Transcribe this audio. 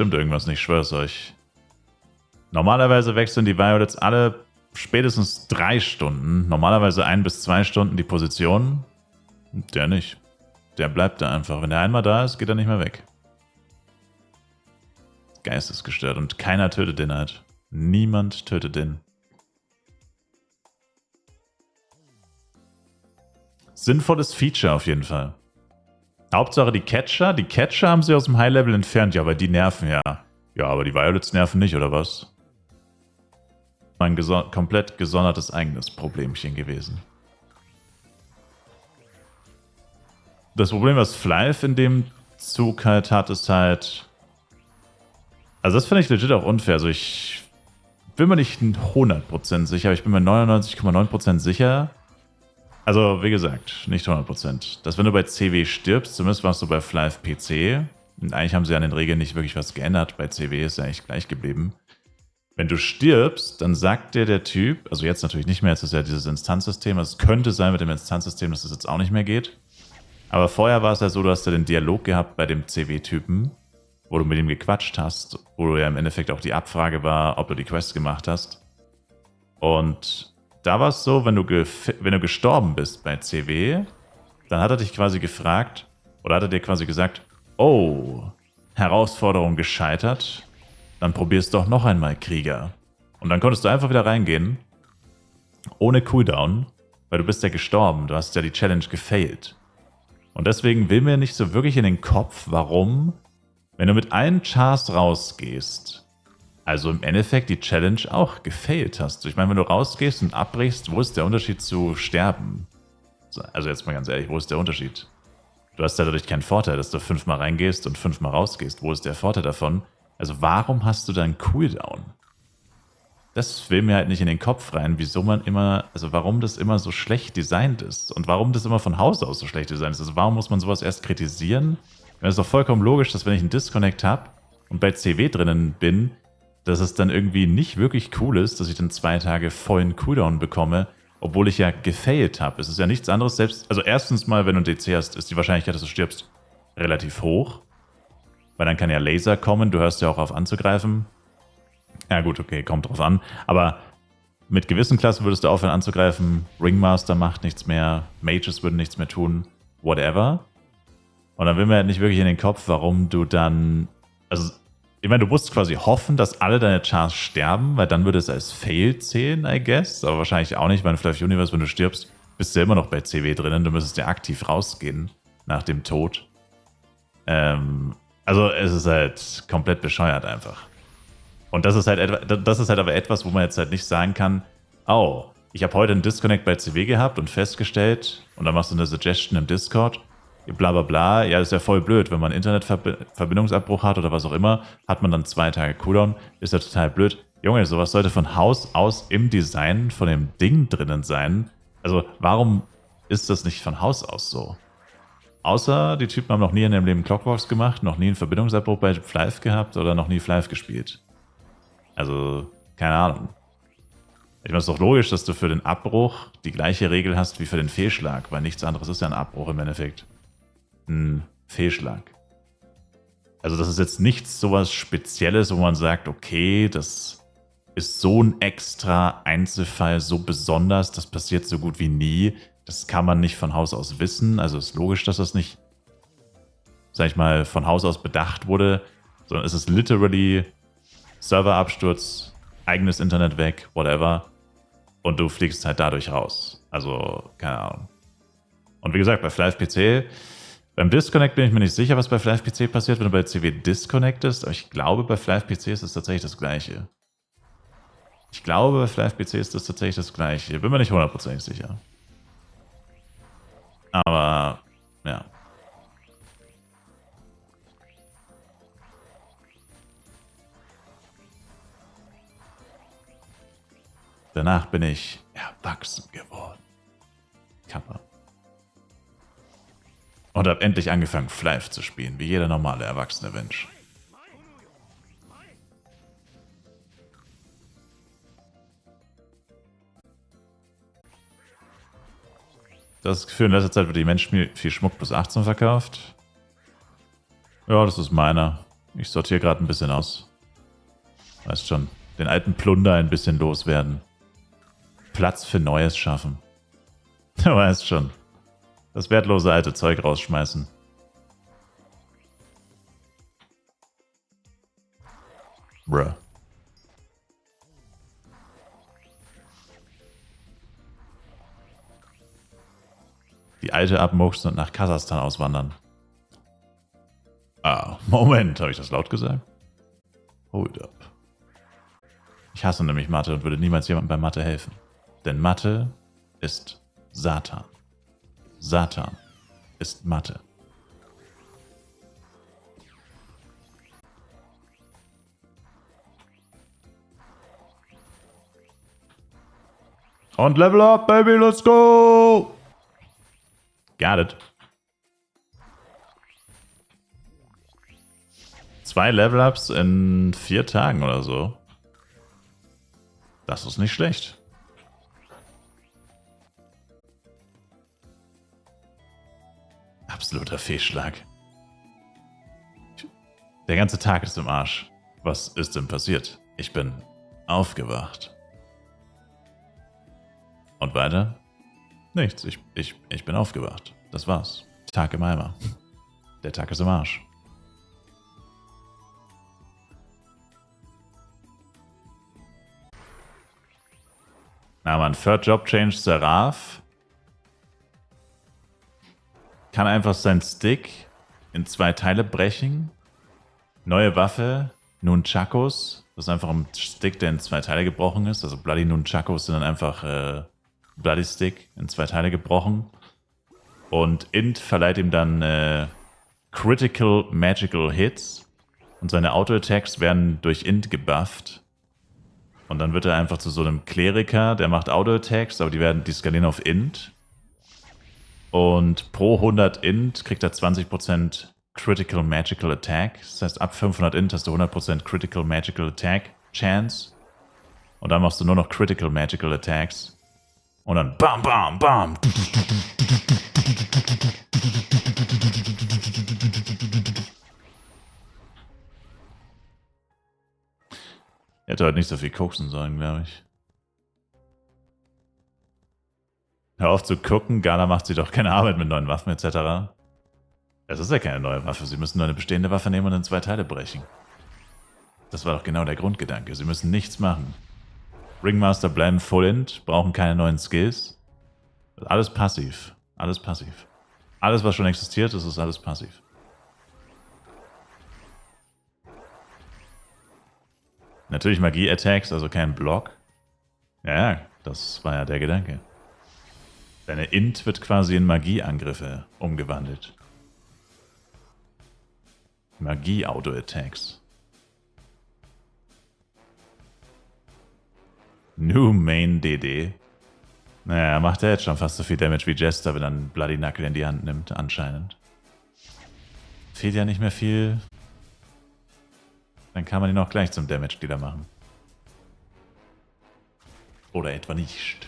Stimmt irgendwas nicht, ich schwör's euch. Normalerweise wechseln die Violets alle spätestens 3 Stunden. Normalerweise 1 bis 2 Stunden die Position. Der nicht. Der bleibt da einfach. Wenn der einmal da ist, geht er nicht mehr weg. Geistesgestört. Und keiner tötet den halt. Niemand tötet den. Sinnvolles Feature auf jeden Fall. Hauptsache die Catcher. Die Catcher haben sie aus dem High-Level entfernt. Ja, aber die nerven ja. Ja, aber die Violets nerven nicht, oder was? Ein komplett gesondertes eigenes Problemchen gewesen. Das Problem, was Flyve in dem Zug halt hat, ist halt... Also das finde ich legit auch unfair. Also ich bin mir nicht 100% sicher, aber ich bin mir 99,9% sicher. Also wie gesagt, nicht 100%. Dass wenn du bei CW stirbst, zumindest warst du bei Flyve PC, und eigentlich haben sie an den Regeln nicht wirklich was geändert, bei CW ist ja eigentlich gleich geblieben. Wenn du stirbst, dann sagt dir der Typ, also jetzt natürlich nicht mehr, jetzt ist ja dieses Instanzsystem, es könnte sein mit dem Instanzsystem, dass das jetzt auch nicht mehr geht. Aber vorher war es ja so, du hast ja den Dialog gehabt bei dem CW-Typen, wo du mit ihm gequatscht hast, wo du ja im Endeffekt auch die Abfrage war, ob du die Quest gemacht hast. Und da war es so, wenn du gestorben bist bei CW, dann hat er dich quasi gefragt, oder hat er dir quasi gesagt, oh, Herausforderung gescheitert, dann probier's doch noch einmal, Krieger. Und dann konntest du einfach wieder reingehen, ohne Cooldown, weil du bist ja gestorben, du hast ja die Challenge gefailt. Und deswegen will mir nicht so wirklich in den Kopf, warum, wenn du mit allen Chars rausgehst, also im Endeffekt die Challenge auch gefailt hast. Ich meine, wenn du rausgehst und abbrichst, wo ist der Unterschied zu sterben? Also jetzt mal ganz ehrlich, wo ist der Unterschied? Du hast ja dadurch keinen Vorteil, dass du 5-mal reingehst und 5-mal rausgehst. Wo ist der Vorteil davon? Also warum hast du dann Cooldown? Das will mir halt nicht in den Kopf rein, wieso man immer, also warum das immer so schlecht designt ist und warum das immer von Haus aus so schlecht designt ist. Also warum muss man sowas erst kritisieren? Es ist doch vollkommen logisch, dass wenn ich einen Disconnect habe und bei CW drinnen bin, dass es dann irgendwie nicht wirklich cool ist, dass ich dann 2 Tage vollen Cooldown bekomme, obwohl ich ja gefailt habe. Es ist ja nichts anderes, selbst, also erstens mal, wenn du DC hast, ist die Wahrscheinlichkeit, dass du stirbst, relativ hoch. Weil dann kann ja Laser kommen, du hörst ja auch auf anzugreifen. Ja gut, okay, kommt drauf an. Aber mit gewissen Klassen würdest du aufhören anzugreifen. Ringmaster macht nichts mehr, Mages würden nichts mehr tun, whatever. Und dann will mir halt nicht wirklich in den Kopf, warum du dann... Also, ich meine, du musst quasi hoffen, dass alle deine Chars sterben, weil dann würde es als Fail zählen, I guess. Aber wahrscheinlich auch nicht, weil in Flyve Universe, wenn du stirbst, bist du ja immer noch bei CW drinnen. Du müsstest ja aktiv rausgehen nach dem Tod. Also es ist halt komplett bescheuert einfach. Und das ist halt aber etwas, wo man jetzt halt nicht sagen kann, oh, ich habe heute einen Disconnect bei CW gehabt und festgestellt, und dann machst du eine Suggestion im Discord, bla bla bla, ja, das ist ja voll blöd, wenn man Internetverbindungsabbruch hat oder was auch immer, hat man dann 2 Tage Cooldown, ist ja total blöd. Junge, sowas sollte von Haus aus im Design von dem Ding drinnen sein. Also warum ist das nicht von Haus aus so? Außer die Typen haben noch nie in ihrem Leben Clockworks gemacht, noch nie einen Verbindungsabbruch bei Flyve gehabt oder noch nie Flyve gespielt. Also, keine Ahnung. Ich meine, es ist doch logisch, dass du für den Abbruch die gleiche Regel hast wie für den Fehlschlag, weil nichts anderes ist ja ein Abbruch im Endeffekt. Ein Fehlschlag. Also das ist jetzt nichts sowas Spezielles, wo man sagt, okay, das ist so ein extra Einzelfall, so besonders, das passiert so gut wie nie. Das kann man nicht von Haus aus wissen. Also ist logisch, dass das nicht, sag ich mal, von Haus aus bedacht wurde, sondern es ist literally Serverabsturz, eigenes Internet weg, whatever. Und du fliegst halt dadurch raus. Also, keine Ahnung. Und wie gesagt, bei Flyve PC, beim Disconnect bin ich mir nicht sicher, was bei Flyve PC passiert, wenn du bei CW disconnectest. Aber ich glaube, bei Flyve PC ist es tatsächlich das Gleiche. Ich glaube, bei Flyve PC ist das tatsächlich das Gleiche. Bin mir nicht 100% sicher. Aber, ja. Danach bin ich erwachsen geworden. Kappa. Und habe endlich angefangen, Flyve zu spielen, wie jeder normale erwachsene Mensch. Das Gefühl, in letzter Zeit wird die Menschen viel Schmuck plus 18 verkauft. Ja, das ist meiner. Ich sortiere gerade ein bisschen aus. Weißt schon, den alten Plunder ein bisschen loswerden. Platz für Neues schaffen. Du weißt schon. Das wertlose alte Zeug rausschmeißen. Bruh. Die alte abmurksen und nach Kasachstan auswandern. Ah, Moment, habe ich das laut gesagt? Hold up. Ich hasse nämlich Mathe und würde niemals jemandem bei Mathe helfen. Denn Mathe ist Satan. Satan ist Mathe. Und Level up, baby, let's go! Got it. 2 Level-Ups in 4 Tagen oder so. Das ist nicht schlecht. Absoluter Fehlschlag. Der ganze Tag ist im Arsch. Was ist denn passiert? Ich bin aufgewacht. Und weiter? Nichts. Ich bin aufgewacht. Das war's. Tag im Eimer. Der Tag ist im Arsch. Na man, Third Job Change Seraph kann einfach seinen Stick in 2 Teile brechen. Neue Waffe, Nunchakos. Das ist einfach ein Stick, der in 2 Teile gebrochen ist. Also Bloody Nunchakos sind dann einfach Bloody Stick in 2 Teile gebrochen. Und Int verleiht ihm dann Critical Magical Hits. Und seine Auto-Attacks werden durch Int gebufft. Und dann wird er einfach zu so einem Kleriker, der macht Auto-Attacks, aber die skalieren auf Int. Und pro 100 Int kriegt er 20% Critical Magical Attack. Das heißt, ab 500 Int hast du 100% Critical Magical Attack Chance. Und dann machst du nur noch Critical Magical Attacks. Und dann BAM, BAM, BAM. Er hätte heute nicht so viel koksen sollen, glaube ich. Hör auf zu gucken, Gala macht sie doch keine Arbeit mit neuen Waffen etc. Es ist ja keine neue Waffe, sie müssen nur eine bestehende Waffe nehmen und in 2 Teile brechen. Das war doch genau der Grundgedanke, sie müssen nichts machen. Ringmaster bleiben Full Int, brauchen keine neuen Skills. Alles passiv, alles passiv. Alles, was schon existiert, das ist alles passiv. Natürlich Magie-Attacks, also kein Block. Ja, das war ja der Gedanke. Deine Int wird quasi in Magie-Angriffe umgewandelt. Magie-Auto-Attacks. New Main DD. Naja, macht er jetzt schon fast so viel Damage wie Jester, wenn er einen Bloody Knuckle in die Hand nimmt, anscheinend. Fehlt ja nicht mehr viel. Dann kann man ihn auch gleich zum Damage-Dealer machen. Oder etwa nicht.